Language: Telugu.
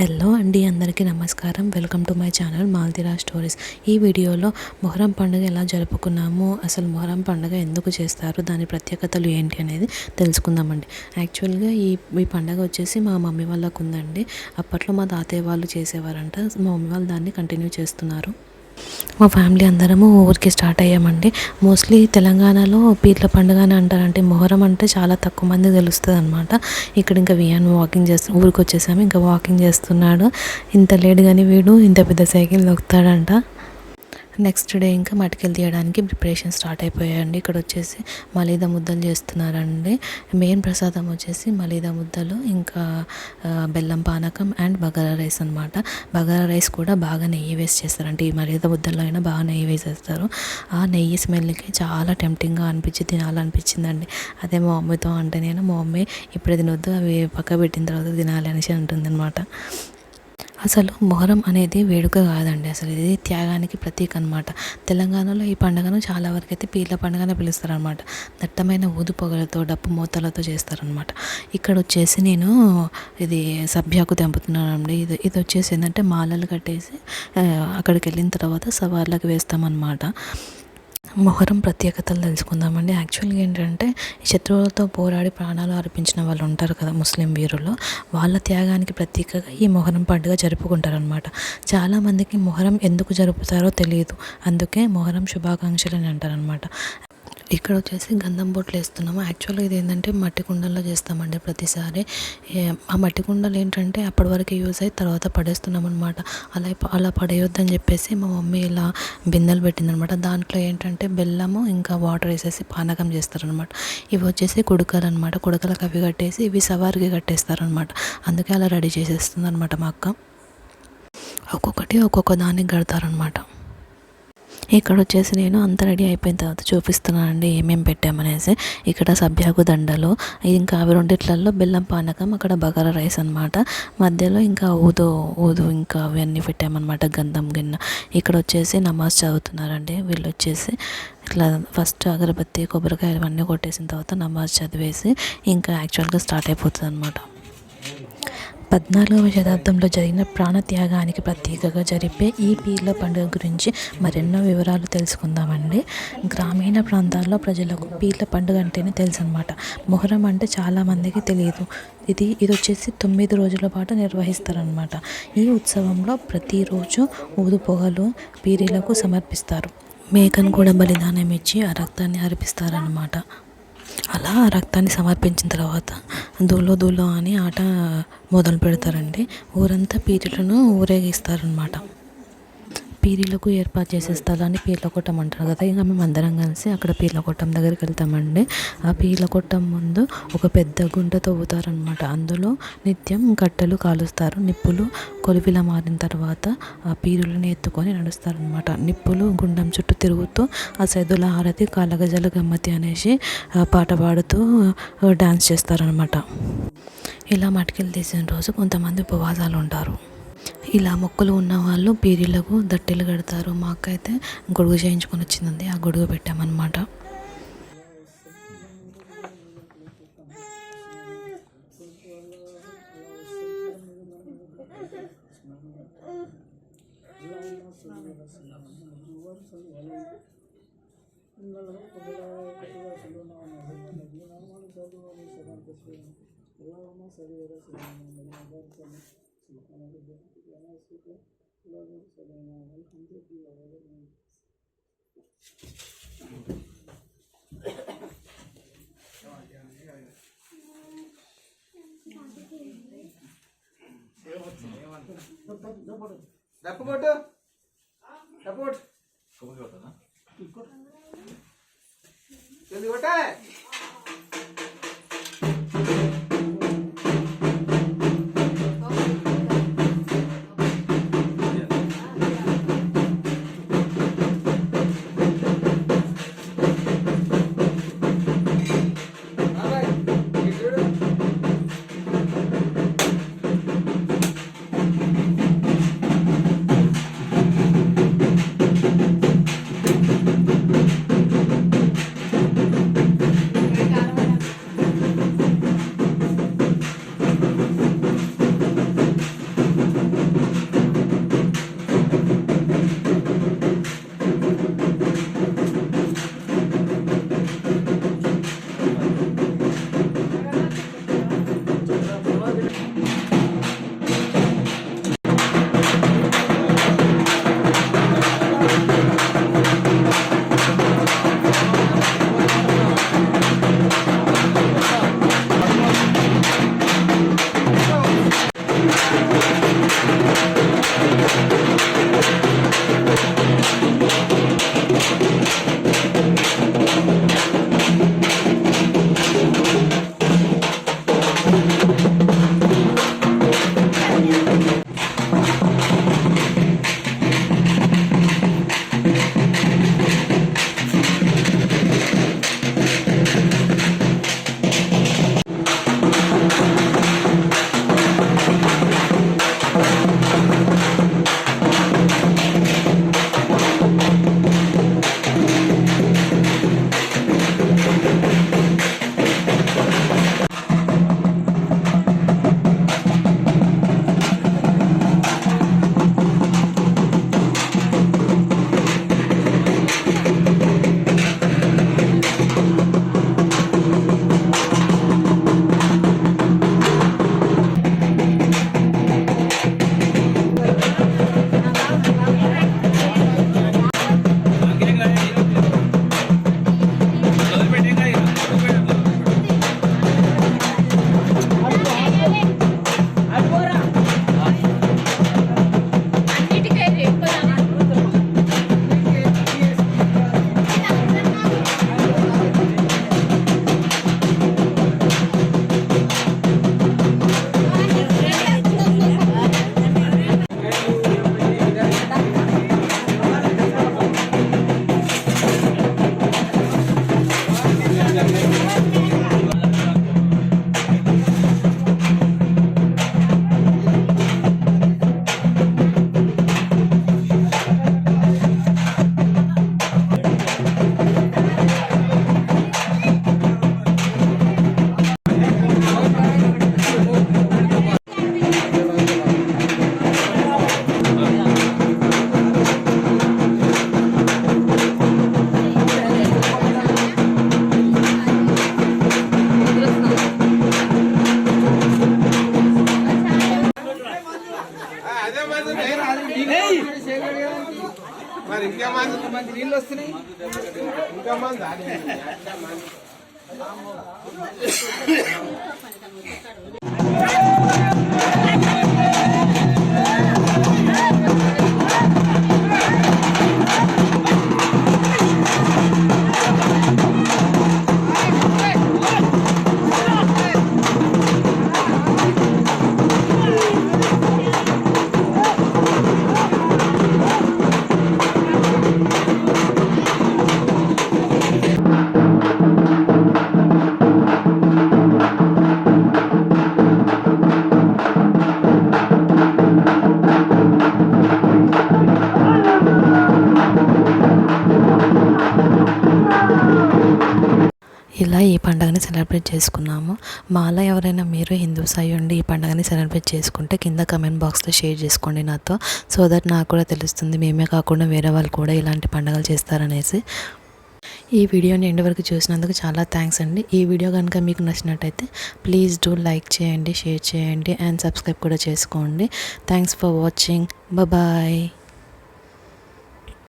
హలో అండి, అందరికీ నమస్కారం. వెల్కమ్ టు మై ఛానల్ మాల్తీరా స్టోరీస్. ఈ వీడియోలో మొహరం పండుగ ఎలా జరుపుకున్నాము, అసలు మొహరం పండుగ ఎందుకు చేస్తారు, దాని ప్రత్యేకతలు ఏంటి అనేది తెలుసుకుందామండి. యాక్చువల్గా ఈ పండుగ వచ్చేసి మా మమ్మీ వాళ్ళకు ఉందండి. అప్పట్లో మా తాతయ్య వాళ్ళు చేసేవారంట. మా మమ్మీ వాళ్ళు దాన్ని కంటిన్యూ చేస్తున్నారు. మా ఫ్యామిలీ అందరము ఊరికి స్టార్ట్ అయ్యామండి. మోస్ట్లీ తెలంగాణలో పీర్ల పండుగ అని అంటారంటే మొహరం అంటే చాలా తక్కువ మంది తెలుస్తుంది అనమాట. ఇక్కడ ఇంకా వియాన్ వాకింగ్ ఊరికి వచ్చేసాము. ఇంకా వాకింగ్ చేస్తున్నాడు. ఇంత లేట్ కానీ వీడు ఇంత పెద్ద సైకిల్ దొక్కుతాడంట. నెక్స్ట్ డే ఇంకా మటికలు తీయడానికి ప్రిపరేషన్ స్టార్ట్ అయిపోయాయండి. ఇక్కడ వచ్చేసి మలీదా ముద్దలు చేస్తున్నారండి. మెయిన్ ప్రసాదం వచ్చేసి మలీదా ముద్దలు, ఇంకా బెల్లం పానకం అండ్ బగారా రైస్ అనమాట. బగారా రైస్ కూడా బాగా నెయ్యి వేసి చేస్తారంటే ఈ మలీదా ముద్దల్లో అయినా బాగా నెయ్యి వేసేస్తారు. ఆ నెయ్యి స్మెల్కి చాలా టెంప్టింగ్గా తినాలనిపించిందండి. అదే మా మమ్మీతో అంటే మా మమ్మీ ఇప్పుడు తినొద్దు, అవి పక్క పెట్టిన తర్వాత తినాలి అనేసి అంటుందన్నమాట. అసలు మొహరం అనేది వేడుక కాదండి, అసలు ఇది త్యాగానికి ప్రతీక అనమాట. తెలంగాణలో ఈ పండుగను చాలా వరకు అయితే పీర్ల పండుగనే పిలుస్తారనమాట. దట్టమైన ఊదు పొగలతో డప్పు మూతలతో చేస్తారనమాట. ఇక్కడ వచ్చేసి నేను ఇది సభ్యాకు తెంపుతున్నానండి. ఇది వచ్చేసి ఏంటంటే మాలలు కట్టేసి అక్కడికి వెళ్ళిన తర్వాత సవార్లకు వేస్తామన్నమాట. మొహరం ప్రత్యేకతలు తెలుసుకుందామండి. యాక్చువల్గా ఏంటంటే శత్రువులతో పోరాడి ప్రాణాలు అర్పించిన వాళ్ళు ఉంటారు కదా, ముస్లిం వీరులు, వాళ్ళ త్యాగానికి ప్రతీకగా ఈ మొహరం పండుగ జరుపుకుంటారనమాట. చాలామందికి మొహరం ఎందుకు జరుపుతారో తెలియదు, అందుకే మొహరం శుభాకాంక్షలు అని అంటారనమాట. ఇక్కడ వచ్చేసి గంధం బొట్లు వేస్తున్నాము. యాక్చువల్గా ఇది ఏంటంటే మట్టి కుండల్లో చేస్తామండి ప్రతిసారి. ఆ మట్టి కుండలు ఏంటంటే అప్పటి వరకు యూజ్ అయ్యి తర్వాత పడేస్తున్నాం అనమాట. అలా పడేయొద్దని చెప్పేసి మా మమ్మీ ఇలా బిందెలు పెట్టిందనమాట. దాంట్లో ఏంటంటే బెల్లము ఇంకా వాటర్ వేసేసి పానకం చేస్తారనమాట. ఇవి వచ్చేసి కుడుకలు అనమాట. కుడుకలకు అవి కట్టేసి ఇవి సవారికి కట్టేస్తారనమాట. అందుకే అలా రెడీ చేసేస్తుంది అనమాట మా అక్క. ఒక్కొక్కటి ఒక్కొక్క దానికి కడతారనమాట. ఇక్కడ వచ్చేసి నేను అంత రెడీ అయిపోయిన తర్వాత చూపిస్తున్నానండి ఏమేమి పెట్టామనేసి. ఇక్కడ సభ్యాకు దండలు, ఇంకా అవి రెండిట్లలో బెల్లం పానకం, అక్కడ బగారా రైస్ అనమాట. మధ్యలో ఇంకా ఊదు ఇంకా అవన్నీ పెట్టామన్నమాట, గంధం గిన్నె. ఇక్కడ వచ్చేసి నమాజ్ చదువుతున్నారండి వీళ్ళు వచ్చేసి. ఇట్లా ఫస్ట్ అగరబత్తి కొబ్బరికాయ ఇవన్నీ కొట్టేసిన తర్వాత నమాజ్ చదివేసి ఇంకా యాక్చువల్గా స్టార్ట్ అయిపోతుంది అనమాట. 14వ శతాబ్దంలో జరిగిన ప్రాణత్యాగానికి ప్రతీకగా జరిపే ఈ పీర్ల పండుగ గురించి మరెన్నో వివరాలు తెలుసుకుందామండి. గ్రామీణ ప్రాంతాల్లో ప్రజలకు పీర్ల పండుగ అంటేనే తెలుసు అనమాట. మొహరం అంటే చాలామందికి తెలియదు. ఇది వచ్చేసి 9 రోజుల పాటు నిర్వహిస్తారనమాట. ఈ ఉత్సవంలో ప్రతిరోజు ఊదు పొగలు పీరీలకు సమర్పిస్తారు. మేకను కూడా బలిదానం ఇచ్చి ఆ రక్తాన్ని అర్పిస్తారనమాట. అలా రక్తాన్ని సమర్పించిన తర్వాత దూలో అని ఆట మొదలు పెడతారండి. ఊరంతా పీరీలను ఊరేగిస్తారనమాట. పీరీలకు ఏర్పాటు చేసే స్థలాన్ని పీర్ల కొట్టం అంటారు కదా. ఇంకా మేము అందరం కలిసి అక్కడ పీర్ల కొట్టం దగ్గరికి వెళ్తామండి. ఆ పీర్ల కొట్టం ముందు ఒక పెద్ద గుంట తవ్వుతారనమాట. అందులో నిత్యం కట్టెలు కాలుస్తారు. నిప్పులు కొలివిలా మారిన తర్వాత ఆ పీరులను ఎత్తుకొని నడుస్తారనమాట. నిప్పులు గుండం చుట్టూ తిరుగుతూ ఆ సైదుల హారతి కాలగజల గమ్మతి అనేసి పాట పాడుతూ డాన్స్ చేస్తారనమాట. ఇలా మటికలు తీసిన రోజు కొంతమంది ఉపవాసాలు ఉంటారు. ఇలా మొక్కలు ఉన్న వాళ్ళు పీరీలకు దట్టెలు కడతారు. మా అక్క అయితే గొడుగు చేయించుకొని వచ్చిందండి, ఆ గొడుగు పెట్టామన్నమాట. మరి ఇంకా మంది నీళ్ళు వస్తున్నాయి ఇంకా మంది ఇలా ఈ పండుగని సెలబ్రేట్ చేసుకున్నాము. మాలో ఎవరైనా మీరు హిందూస్ అయ్యి ఉండి ఈ పండుగని సెలబ్రేట్ చేసుకుంటే కింద కమెంట్ బాక్స్లో షేర్ చేసుకోండి నాతో. సో దట్ నాకు కూడా తెలుస్తుంది మేమే కాకుండా వేరే వాళ్ళు కూడా ఇలాంటి పండుగలు చేస్తారనేసి. ఈ వీడియోని ఎండ్ వరకు చూసినందుకు చాలా థ్యాంక్స్ అండి. ఈ వీడియో కనుక మీకు నచ్చినట్టయితే ప్లీజ్ డూ లైక్ చేయండి, షేర్ చేయండి అండ్ సబ్స్క్రైబ్ కూడా చేసుకోండి. Thanks for watching. బాయ్.